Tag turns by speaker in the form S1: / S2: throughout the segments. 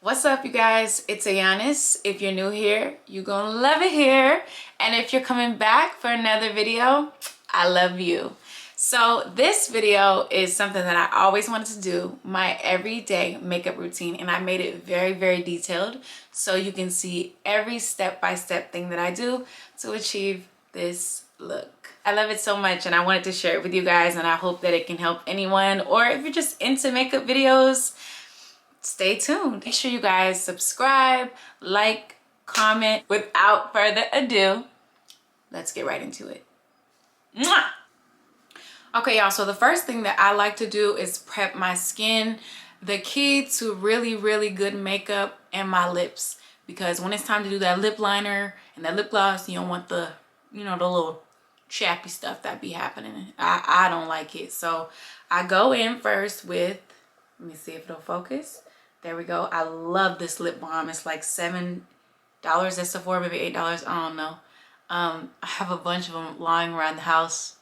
S1: What's up, you guys? It's Ayanis. If you're new here, you're gonna love it here. And if you're coming back for another video, I love you. So this video is something that I always wanted to do, my everyday makeup routine, and I made it very, very detailed so you can see every step-by-step thing that I do to achieve this look. I love it so much and I wanted to share it with you guys, and I hope that it can help anyone, or if you're just into makeup videos, stay tuned. Make sure you guys subscribe, like, comment. Without further ado, let's get right into it. Mwah! Okay, y'all, so the first thing that I like to do is prep my skin. The key to really, really good makeup and my lips, because when it's time to do that lip liner and that lip gloss, you don't want the, you know, the little chappy stuff that be happening. I don't like it. So I go in first with, let me see if it'll focus. There we go. I love this lip balm. It's like $7 at Sephora, maybe $8. I don't know. I have a bunch of them lying around the house.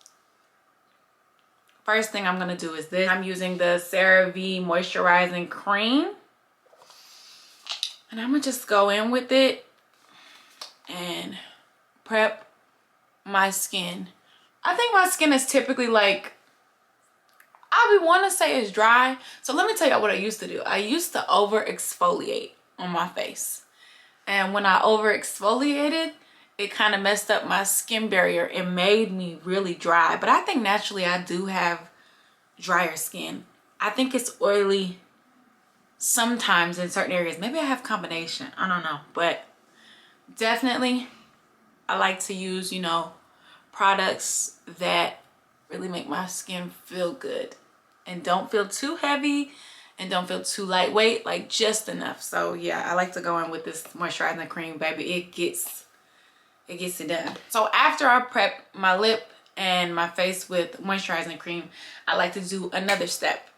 S1: First thing I'm going to do is this. I'm using the CeraVe Moisturizing Cream. And I'm going to just go in with it and prep my skin. I think my skin is typically like, I would want to say it's dry. So let me tell you what I used to do. I used to over exfoliate on my face. And when I over exfoliated, it kind of messed up my skin barrier. It made me really dry. But I think naturally I do have drier skin. I think it's oily sometimes in certain areas. Maybe I have combination. I don't know. But definitely I like to use, you know, products that really make my skin feel good and don't feel too heavy and don't feel too lightweight, like just enough. So yeah, I like to go in with this moisturizing cream, baby. It gets it done. So after I prep my lip and my face with moisturizing cream, I like to do another step.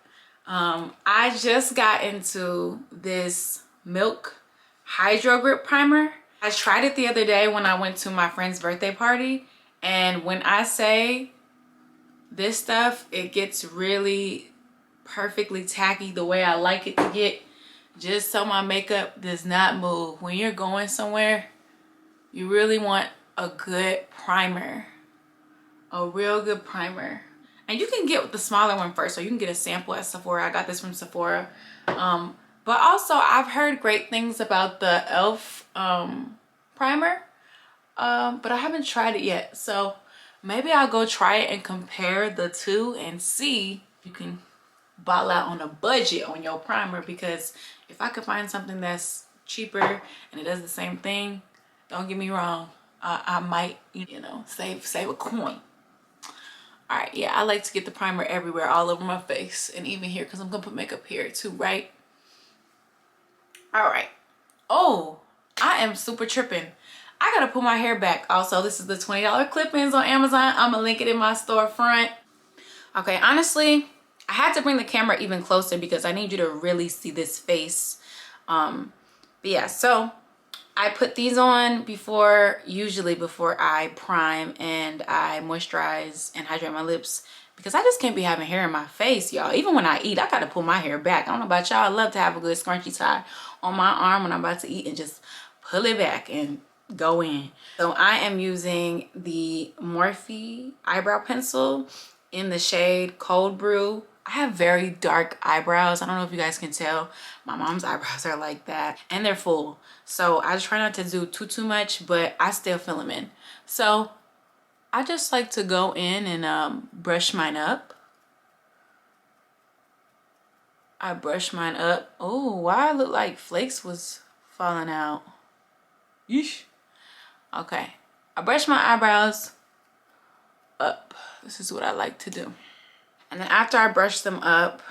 S1: I just got into this Milk Hydro Grip Primer. I tried it the other day when I went to my friend's birthday party, and when I say this stuff, it gets really perfectly tacky the way I like it to get, just so my makeup does not move. When you're going somewhere, you really want a good primer, a real good primer. And you can get the smaller one first, so you can get a sample at Sephora. I got this from Sephora. But also I've heard great things about the e.l.f. Primer, but I haven't tried it yet. So maybe I'll go try it and compare the two and see if you can ball out on a budget on your primer, because if I could find something that's cheaper and it does the same thing, don't get me wrong, I might, you know, save a coin. All right, yeah, I like to get the primer everywhere, all over my face, and even here, because I'm gonna put makeup here too, right? All right. Oh, I am super tripping. I gotta pull my hair back. Also, this is the $20 clip-ins on Amazon. I'm gonna link it in my storefront. Okay, honestly, I had to bring the camera even closer because I need you to really see this face. But yeah, so I put these on usually before I prime and I moisturize and hydrate my lips, because I just can't be having hair in my face, y'all. Even when I eat, I gotta pull my hair back. I don't know about y'all. I love to have a good scrunchy tie on my arm when I'm about to eat and just pull it back and go in. So I am using the Morphe eyebrow pencil in the shade Cold Brew. I have very dark eyebrows. I don't know if you guys can tell. My mom's eyebrows are like that, and they're full. So I try not to do too much, but I still fill them in. So I just like to go in and brush mine up. I brush mine up. Oh, why I look like flakes was falling out. Yeesh. Okay, I brush my eyebrows up. This is what I like to do. And then after I brush them up,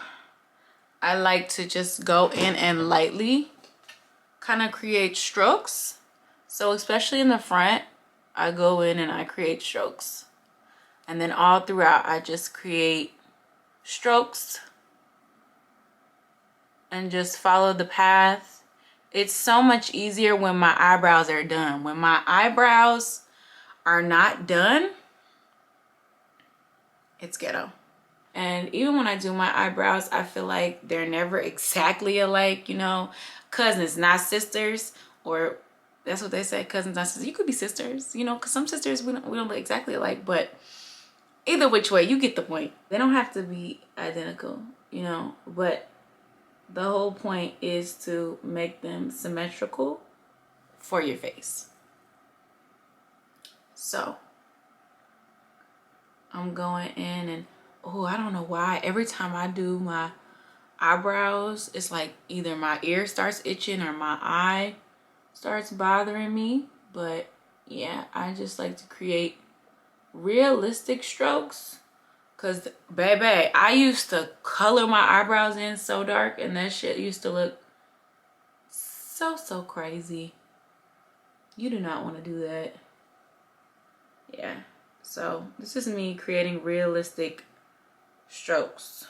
S1: I like to just go in and lightly kind of create strokes. So especially in the front, I go in and I create strokes. And then all throughout, I just create strokes and just follow the path. It's so much easier when my eyebrows are done. When my eyebrows are not done, it's ghetto. And even when I do my eyebrows, I feel like they're never exactly alike, you know, cousins, not sisters, or that's what they say, cousins, not sisters. You could be sisters, you know, because some sisters, we don't look exactly alike, but either which way, you get the point. They don't have to be identical, you know, but the whole point is to make them symmetrical for your face. So I'm going in and, oh, I don't know why. Every time I do my eyebrows, it's like either my ear starts itching or my eye starts bothering me. But yeah, I just like to create realistic strokes. Cause baby, I used to color my eyebrows in so dark and that shit used to look so crazy. You do not want to do that. Yeah. So this is me creating realistic strokes.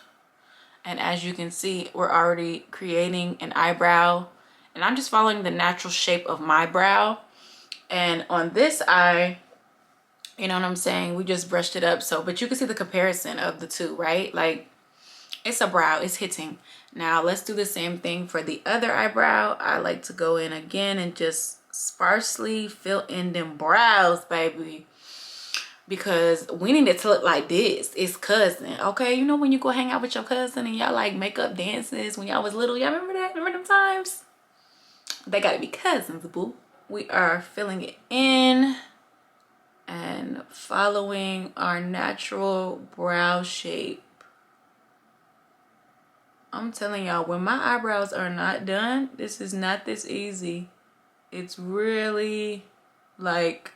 S1: And as you can see, we're already creating an eyebrow. And I'm just following the natural shape of my brow. And on this eye, you know what I'm saying? We just brushed it up. So, but you can see the comparison of the two, right? Like, it's a brow, it's hitting. Now, let's do the same thing for the other eyebrow. I like to go in again and just sparsely fill in them brows, baby. Because we need it to look like this. It's cousin, okay? You know when you go hang out with your cousin and y'all like makeup dances when y'all was little? Y'all remember that? Remember them times? They gotta be cousins, boo. We are filling it in and following our natural brow shape. I'm telling y'all, when my eyebrows are not done, this is not this easy. It's really like,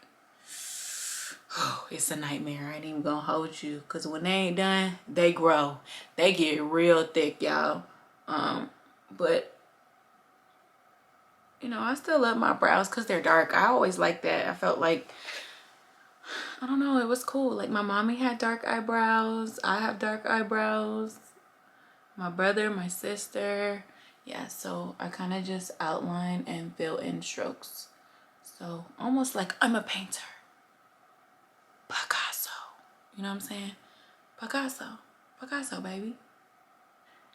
S1: oh, it's a nightmare. I ain't even gonna hold you, because when they ain't done, they grow. They get real thick, y'all. But you know, I still love my brows because they're dark. I always like that. I felt like, I don't know, it was cool. Like my mommy had dark eyebrows. I have dark eyebrows. My brother, my sister. Yeah, so I kind of just outline and fill in strokes. So almost like I'm a painter. Picasso. You know what I'm saying? Picasso. Picasso, baby.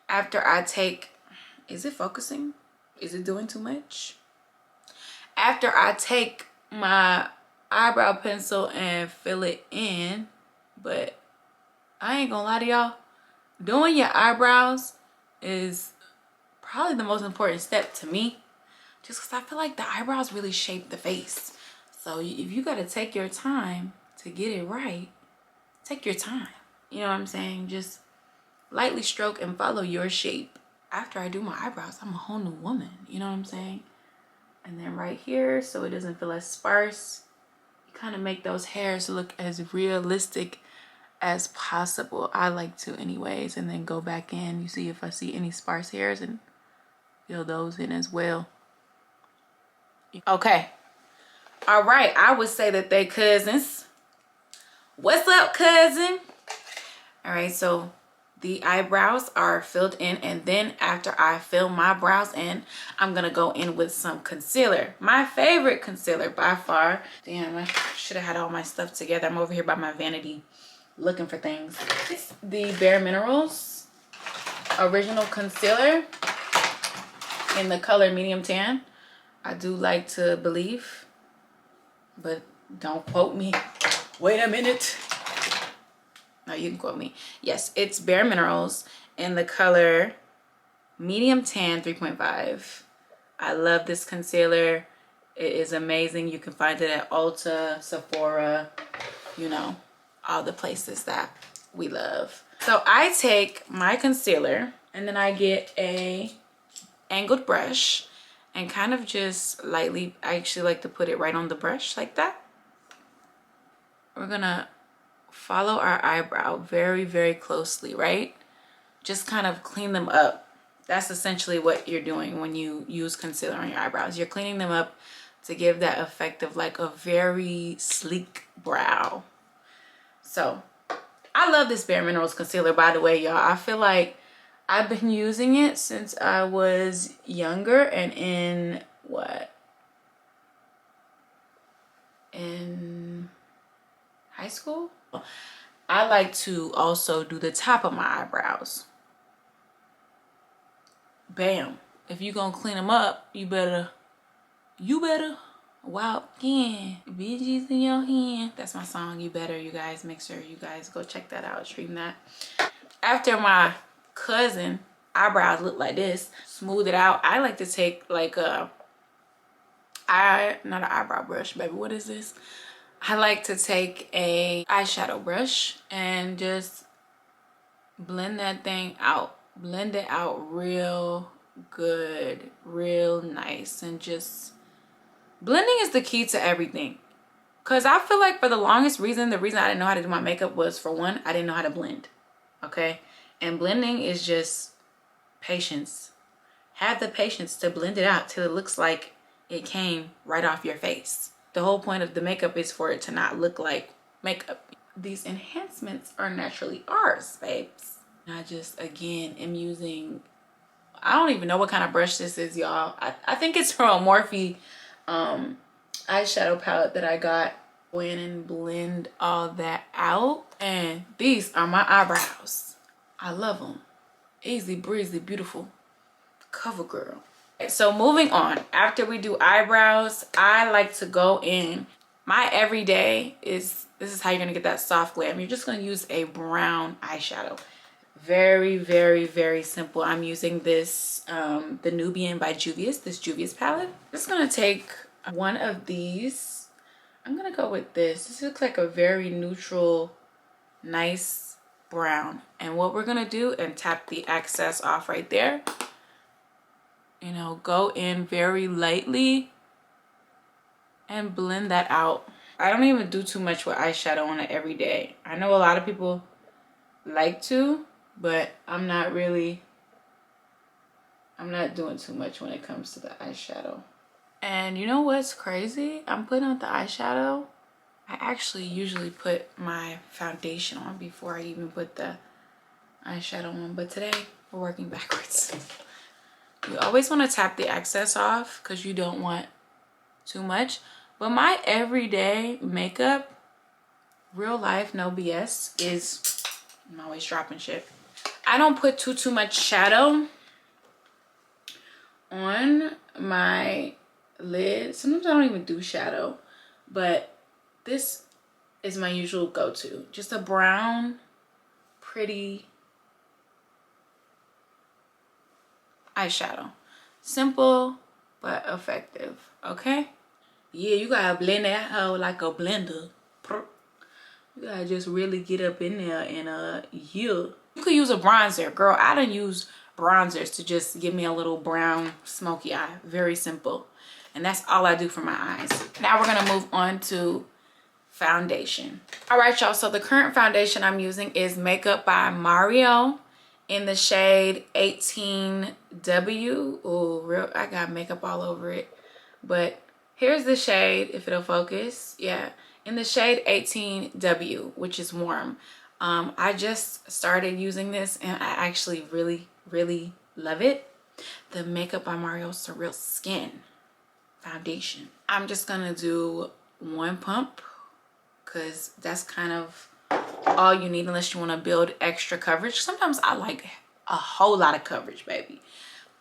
S1: After I take, is it focusing? Is it doing too much? After I take my eyebrow pencil and fill it in, but I ain't gonna lie to y'all, doing your eyebrows is probably the most important step to me, just because I feel like the eyebrows really shape the face. So if you gotta take your time to get it right, take your time. You know what I'm saying? Just lightly stroke and follow your shape. After I do my eyebrows, I'm a whole new woman. You know what I'm saying? And then right here, so it doesn't feel as sparse, you kind of make those hairs look as realistic as possible. I like to anyways. And then go back in. You see if I see any sparse hairs and fill those in as well. Okay. All right. I would say that they cousins. What's up, cousin? All right. So the eyebrows are filled in, and then after I fill my brows in, I'm gonna go in with some concealer. My favorite concealer by far. Damn, I should have had all my stuff together. I'm over here by my vanity looking for things. It's the BareMinerals Original Concealer in the color medium tan. I do like to believe, but don't quote me. Wait a minute. No, you can quote me. Yes, it's BareMinerals in the color medium tan 3.5. I love this concealer. It is amazing. You can find it at Ulta, Sephora, you know, all the places that we love. So I take my concealer and then I get a angled brush and kind of just lightly, I actually like to put it right on the brush like that. We're gonna follow our eyebrow very closely, right? Just kind of clean them up. That's essentially what you're doing when you use concealer on your eyebrows. You're cleaning them up to give that effect of like a very sleek brow. So I love this BareMinerals concealer, by the way, y'all. I feel like I've been using it since I was younger, and in what? In high school? I like to also do the top of my eyebrows. Bam. If you gonna clean them up, you better walk in. Bitches in your hand. That's my song, You Better. You guys, make sure you guys go check that out, stream that. After my cousin eyebrows look like this, smooth it out, I like to take like not an eyebrow brush, baby. What is this? I like to take a eyeshadow brush and just blend that thing out. Blend it out real good, real nice, and just blending is the key to everything. Cause I feel like for the longest reason, the reason I didn't know how to do my makeup was, for one, I didn't know how to blend. Okay, and blending is just patience. Have the patience to blend it out till it looks like it came right off your face. The whole point of the makeup is for it to not look like makeup. These enhancements are naturally ours, babes. I just, again, am using, I don't even know what kind of brush this is, y'all. I think it's from a Morphe eyeshadow palette that I got. Go in and blend all that out. And these are my eyebrows. I love them. Easy breezy, beautiful. Cover girl. So moving on, after we do eyebrows, I like to go in. My everyday is, this is how you're gonna get that soft glam. You're just gonna use a brown eyeshadow. Very, very, very simple. I'm using this, the Nubian by Juvia's, this Juvia's palette. I'm just gonna take one of these. I'm gonna go with this. This looks like a very neutral, nice brown. And what we're gonna do, and tap the excess off right there. You know, go in very lightly and blend that out. I don't even do too much with eyeshadow on it every day. I know a lot of people like to, but I'm not doing too much when it comes to the eyeshadow. And you know what's crazy? I'm putting on the eyeshadow. I actually usually put my foundation on before I even put the eyeshadow on, but today we're working backwards. You always want to tap the excess off because you don't want too much. But my everyday makeup, real life, no BS, is, I'm always dropping shit. I don't put too much shadow on my lid. Sometimes I don't even do shadow, but this is my usual go-to. Just a brown, pretty eyeshadow. Simple but effective. Okay, yeah, you gotta blend that hoe like a blender. You gotta just really get up in there and yeah. You could use a bronzer, girl. I done use bronzers to just give me a little brown smoky eye. Very simple. And that's all I do for my eyes. Now we're gonna move on to foundation. All right, y'all, so the current foundation I'm using is Makeup by Mario in the shade 18W. Oh, real, I got makeup all over it. But here's the shade, if it'll focus. Yeah, in the shade 18W, which is warm. I just started using this and I actually really, really love it. The Makeup by Mario Surreal Skin foundation. I'm just gonna do one pump because that's kind of all you need unless you want to build extra coverage. Sometimes I like a whole lot of coverage, baby.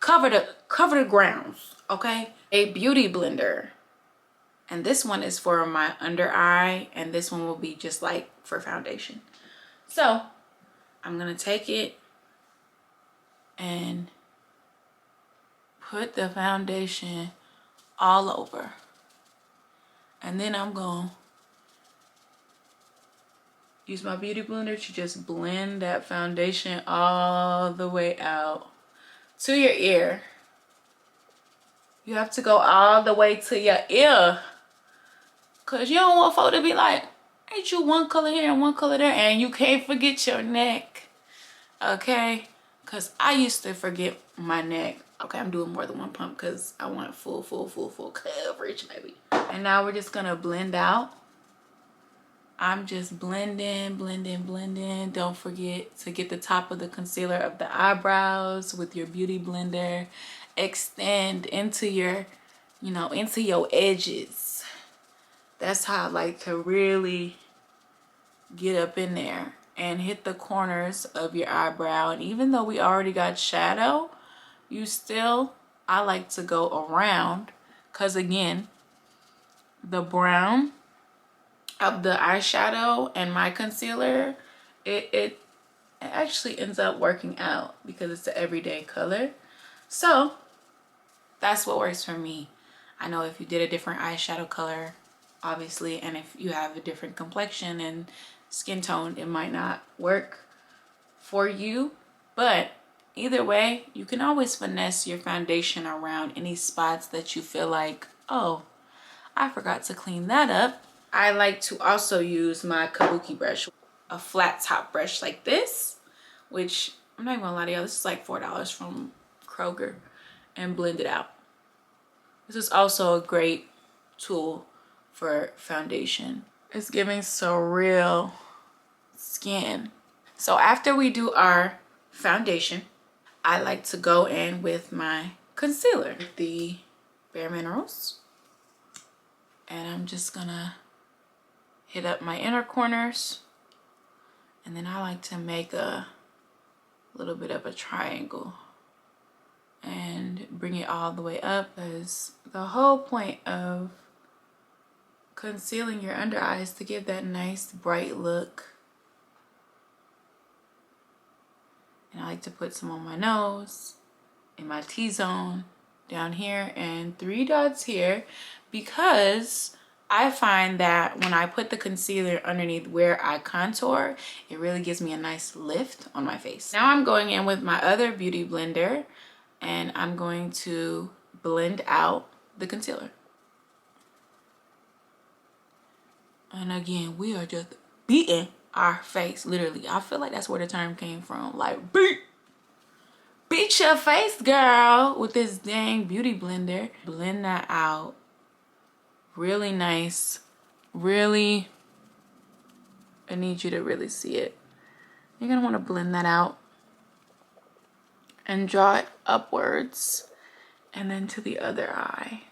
S1: Cover the grounds, okay? A beauty blender. And this one is for my under eye, and this one will be just like for foundation. So I'm gonna take it and put the foundation all over. And then I'm gonna use my beauty blender to just blend that foundation all the way out to your ear. You have to go all the way to your ear, cause you don't want folk to be like, ain't you one color here and one color there, and you can't forget your neck, okay? Cause I used to forget my neck. Okay, I'm doing more than one pump because I want full coverage, baby. And now we're just gonna blend out. I'm just blending. Don't forget to get the top of the concealer of the eyebrows with your beauty blender. Extend into your, you know, into your edges. That's how I like to really get up in there and hit the corners of your eyebrow. And even though we already got shadow, I like to go around, because again, the brown of the eyeshadow and my concealer, it actually ends up working out because it's an everyday color. So that's what works for me. I know if you did a different eyeshadow color, obviously, and if you have a different complexion and skin tone, it might not work for you. But either way, you can always finesse your foundation around any spots that you feel like, oh, I forgot to clean that up. I like to also use my kabuki brush, a flat top brush like this, which I'm not even gonna lie to y'all, this is like $4 from Kroger, and blend it out. This is also a great tool for foundation. It's giving Surreal skin. So after we do our foundation, I like to go in with my concealer, the BareMinerals, and I'm just gonna hit up my inner corners, and then I like to make a little bit of a triangle and bring it all the way up, because the whole point of concealing your under eye is to give that nice bright look. And I like to put some on my nose, in my T-zone, down here, and 3 dots here, because I find that when I put the concealer underneath where I contour, it really gives me a nice lift on my face. Now I'm going in with my other beauty blender, and I'm going to blend out the concealer. And again, we are just beating our face, literally. I feel like that's where the term came from, like beat your face, girl, with this dang beauty blender. Blend that out really nice. Really, I need you to really see it. You're gonna want to blend that out and draw it upwards and then to the other eye.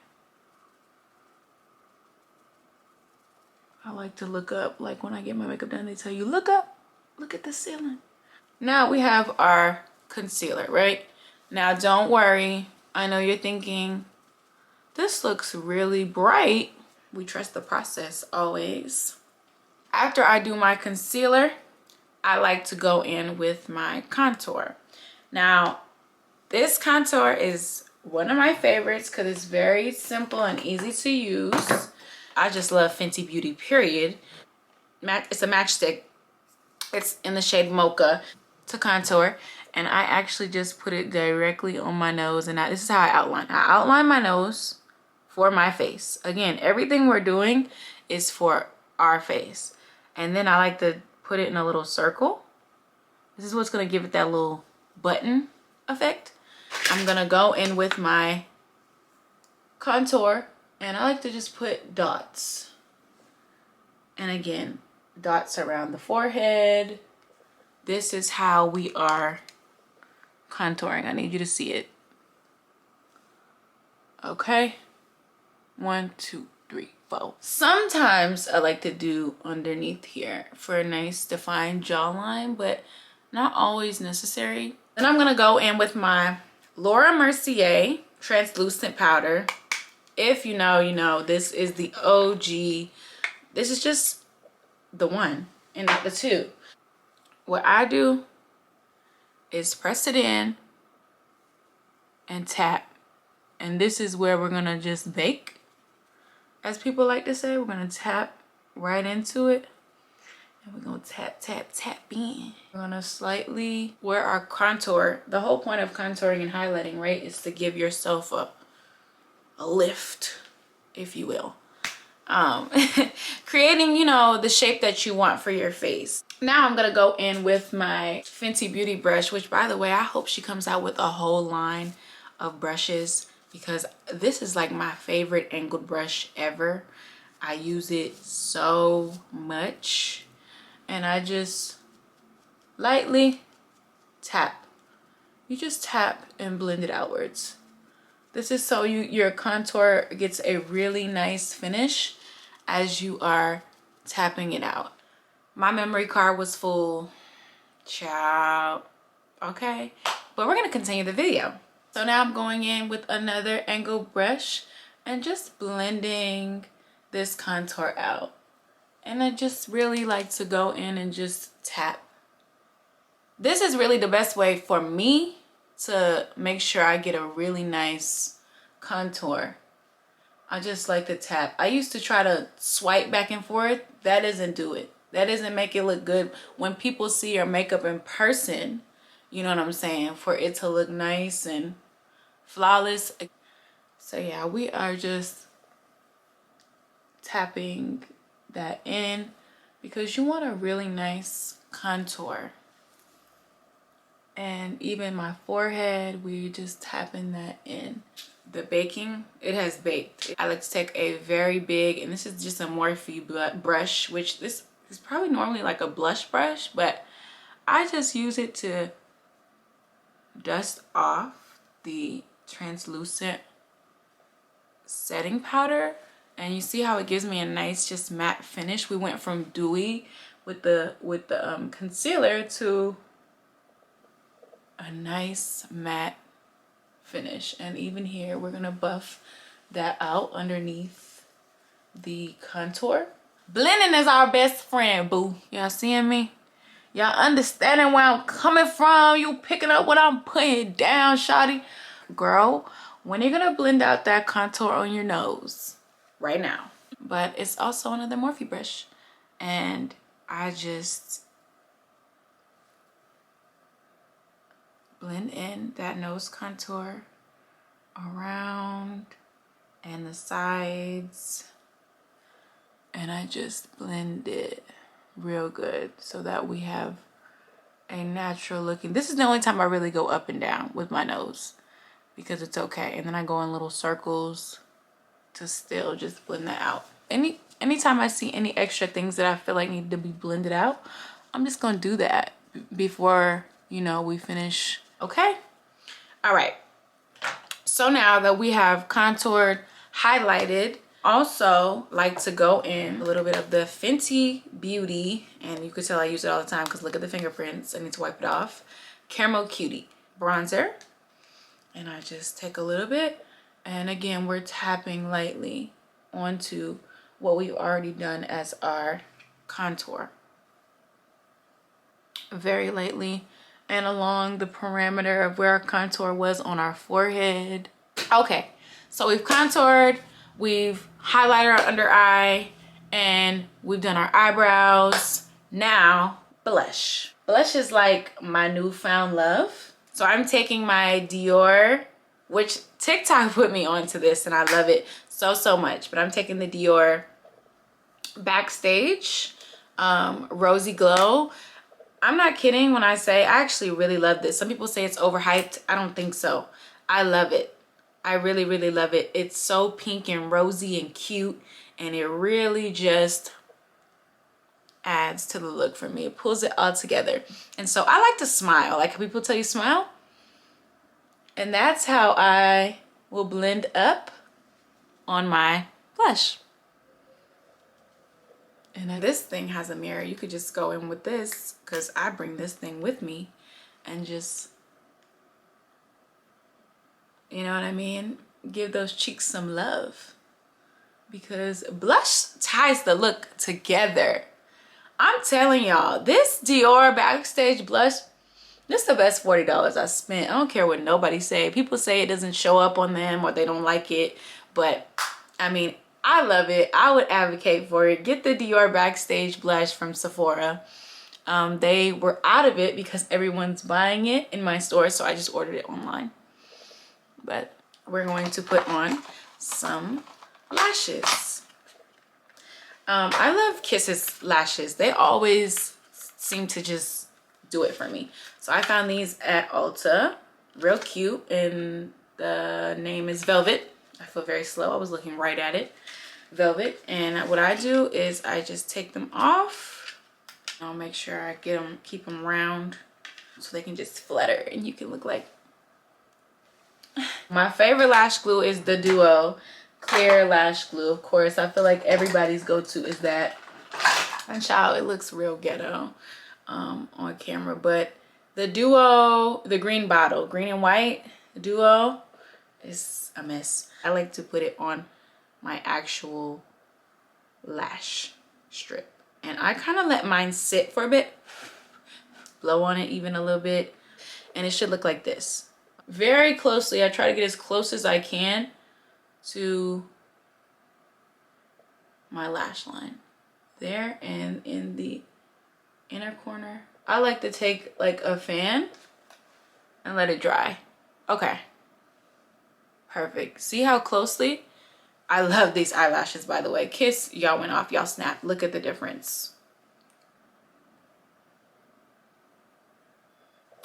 S1: I like to look up, like when I get my makeup done, they tell you, look up, look at the ceiling. Now we have our concealer, right? Now don't worry, I know you're thinking, this looks really bright. We trust the process always. After I do my concealer, I like to go in with my contour. Now, this contour is one of my favorites because it's very simple and easy to use. I just love Fenty Beauty, period. It's a matchstick. It's in the shade Mocha to contour. And I actually just put it directly on my nose. And this is how I outline. I outline my nose for my face. Again, everything we're doing is for our face. And then I like to put it in a little circle. This is what's going to give it that little button effect. I'm going to go in with my contour. And I like to just put dots. And again, dots around the forehead. This is how we are contouring. I need you to see it. Okay. 1, 2, 3, 4. Sometimes I like to do underneath here for a nice defined jawline, but not always necessary. Then I'm gonna go in with my Laura Mercier translucent powder. If you know, you know, this is the OG. This is just the one and not the two. What I do is press it in and tap. And this is where we're gonna just bake. As people like to say, we're gonna tap right into it. And we're gonna tap, tap, tap in. We're gonna slightly, where our contour, the whole point of contouring and highlighting, right, is to give yourself a lift, if you will. Creating, you know, the shape that you want for your face. Now I'm gonna go in with my Fenty Beauty brush, which, by the way, I hope she comes out with a whole line of brushes, because this is like my favorite angled brush ever. I use it so much, and I just lightly tap. You just tap and blend it outwards. This is so your contour gets a really nice finish as you are tapping it out. My memory card was full. Ciao. Okay, but we're gonna continue the video. So now I'm going in with another angled brush and just blending this contour out. And I just really like to go in and just tap. This is really the best way for me to make sure I get a really nice contour. I just like to tap. I used to try to swipe back and forth. That doesn't do it. That doesn't make it look good. When people see your makeup in person, you know what I'm saying, for it to look nice and flawless. So yeah, we are just tapping that in because you want a really nice contour. And even my forehead, we're just tapping that in. The baking, it has baked. I like to take a very big, and this is just a Morphe brush, which this is probably normally like a blush brush, but I just use it to dust off the translucent setting powder. And you see how it gives me a nice just matte finish. We went from dewy with the concealer to a nice matte finish. And even here we're gonna buff that out underneath the contour. Blending is our best friend, boo. Y'all seeing me? Y'all understanding where I'm coming from? You picking up what I'm putting down, shawty? Girl, when you're gonna blend out that contour on your nose right now. But it's also another Morphe brush, and I just blend in that nose contour around and the sides, and I just blend it real good so that we have a natural looking. This is the only time I really go up and down with my nose because it's okay, and then I go in little circles to still just blend that out. Anytime I see any extra things that I feel like need to be blended out, I'm just gonna do that before, you know, we finish. Okay, all right, so now that we have contoured, highlighted, also like to go in a little bit of the Fenty Beauty, and you can tell I use it all the time because look at the fingerprints. I need to wipe it off. Caramel Cutie bronzer, and I just take a little bit, and again we're tapping lightly onto what we've already done as our contour, very lightly, and along the parameter of where our contour was on our forehead. Okay, so we've contoured, we've highlighted our under eye, and we've done our eyebrows. Now blush. Blush is like my newfound love. So I'm taking my Dior, which TikTok put me onto this and I love it so much, but I'm taking the Dior Backstage Rosy Glow. I'm not kidding when I say I actually really love this. Some people say it's overhyped. I don't think so. I love it. I really love it. It's so pink and rosy and cute, and it really just adds to the look for me. It pulls it all together. And so I like to smile. Like people tell you smile, and that's how I will blend up on my blush. And this thing has a mirror. You could just go in with this because I bring this thing with me and just, you know what I mean? Give those cheeks some love, because blush ties the look together. I'm telling y'all, this Dior Backstage blush, this is the best $40 I spent. I don't care what nobody say. People say it doesn't show up on them or they don't like it, but I mean, I love it. I would advocate for it. Get the Dior Backstage blush from Sephora. They were out of it because everyone's buying it in my store, so I just ordered it online. But we're going to put on some lashes. I love Kisses lashes. They always seem to just do it for me. So I found these at Ulta, real cute, and the name is Velvet. I feel very slow. I was looking right at it. Velvet. And what I do is I just take them off. I'll make sure I get them, keep them round so they can just flutter and you can look like. My favorite lash glue is the Duo Clear Lash Glue. Of course, I feel like everybody's go-to is that. And child, it looks real ghetto on camera, but the duo, the green bottle, green and white duo, is a mess. I like to put it on my actual lash strip, and I kind of let mine sit for a bit, blow on it even a little bit, and it should look like this. Very closely, I try to get as close as I can to my lash line there, and in the inner corner I like to take like a fan and let it dry. Okay, perfect. See how closely? I love these eyelashes, by the way. Kiss, y'all went off, y'all snapped. Look at the difference.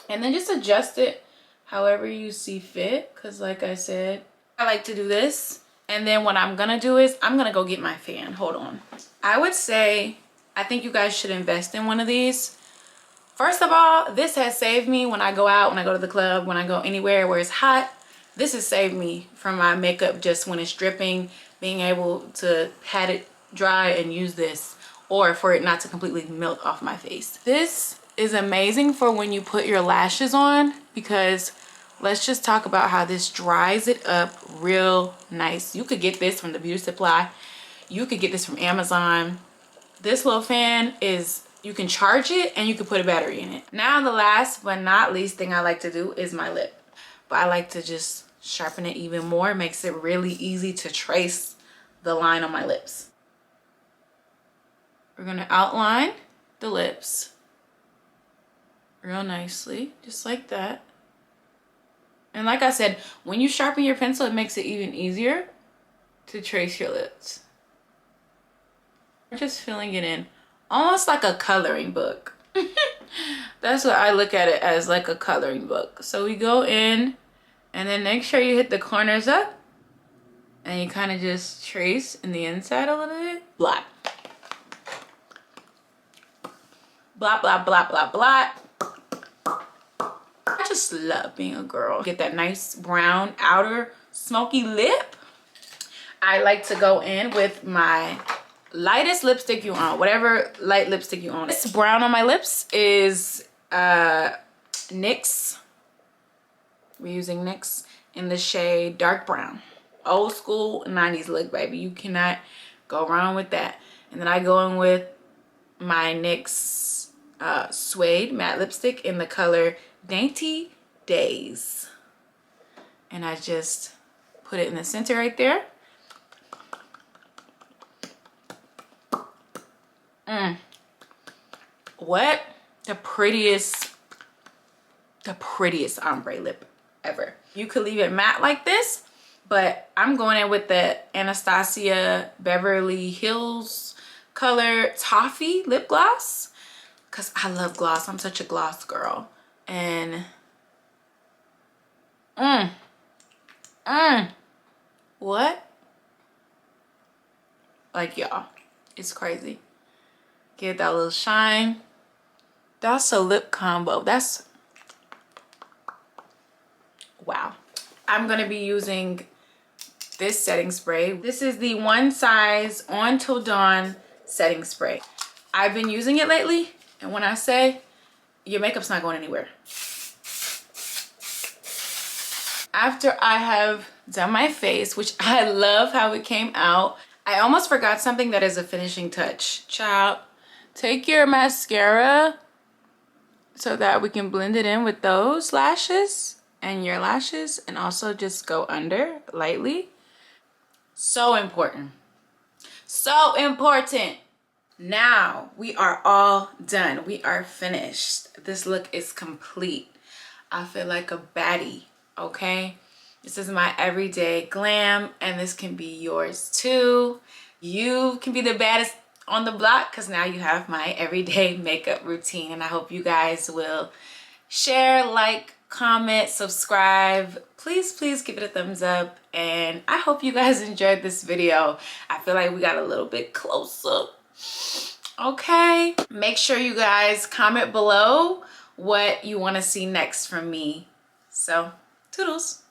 S1: And then just adjust it however you see fit, because like I said, I like to do this. And then what I'm gonna do is I'm gonna go get my fan. Hold on. I would say, I think you guys should invest in one of these. First of all, this has saved me when I go out, when I go to the club, when I go anywhere where it's hot. This has saved me from my makeup just when it's dripping, being able to pat it dry and use this, or for it not to completely melt off my face. This is amazing for when you put your lashes on, because let's just talk about how this dries it up real nice. You could get this from the beauty supply. You could get this from Amazon. This little fan is, you can charge it and you can put a battery in it. Now the last but not least thing I like to do is my lip. But I like to just sharpen it even more. It makes it really easy to trace the line on my lips. We're gonna outline the lips real nicely, just like that. And like I said, when you sharpen your pencil, it makes it even easier to trace your lips. We're just filling it in, almost like a coloring book. That's what I look at it as, like a coloring book. So we go in, and then make sure you hit the corners up, and you kind of just trace in the inside a little bit. Blot. Blot, blot, blot, blot, blot. I just love being a girl. Get that nice brown outer smoky lip. I like to go in with my lightest lipstick you own, whatever light lipstick you own. This brown on my lips is NYX. We're using NYX in the shade dark brown. Old school 90s look, baby. You cannot go wrong with that. And then I go in with my NYX Suede matte lipstick in the color Dainty Daze. And I just put it in the center right there. What? The prettiest ombre lip ever. You could leave it matte like this, but I'm going in with the Anastasia Beverly Hills color Toffee lip gloss, because I love gloss. I'm such a gloss girl. And what? Like, y'all, it's crazy. Get that little shine. That's a lip combo. That's, wow. I'm gonna be using this setting spray. This is the One Size On Till Dawn setting spray. I've been using it lately, and when I say your makeup's not going anywhere. After I have done my face, which I love how it came out, I almost forgot something that is a finishing touch. Child, take your mascara so that we can blend it in with those lashes and your lashes, and also just go under lightly. So important. So important. Now we are all done. We are finished. This look is complete. I feel like a baddie, okay? This is my everyday glam, and this can be yours too. You can be the baddest on the block, because now you have my everyday makeup routine. And I hope you guys will share, like, comment, subscribe. Please give it a thumbs up, and I hope you guys enjoyed this video. I feel like we got a little bit closer. Okay, make sure you guys comment below what you want to see next from me. So toodles.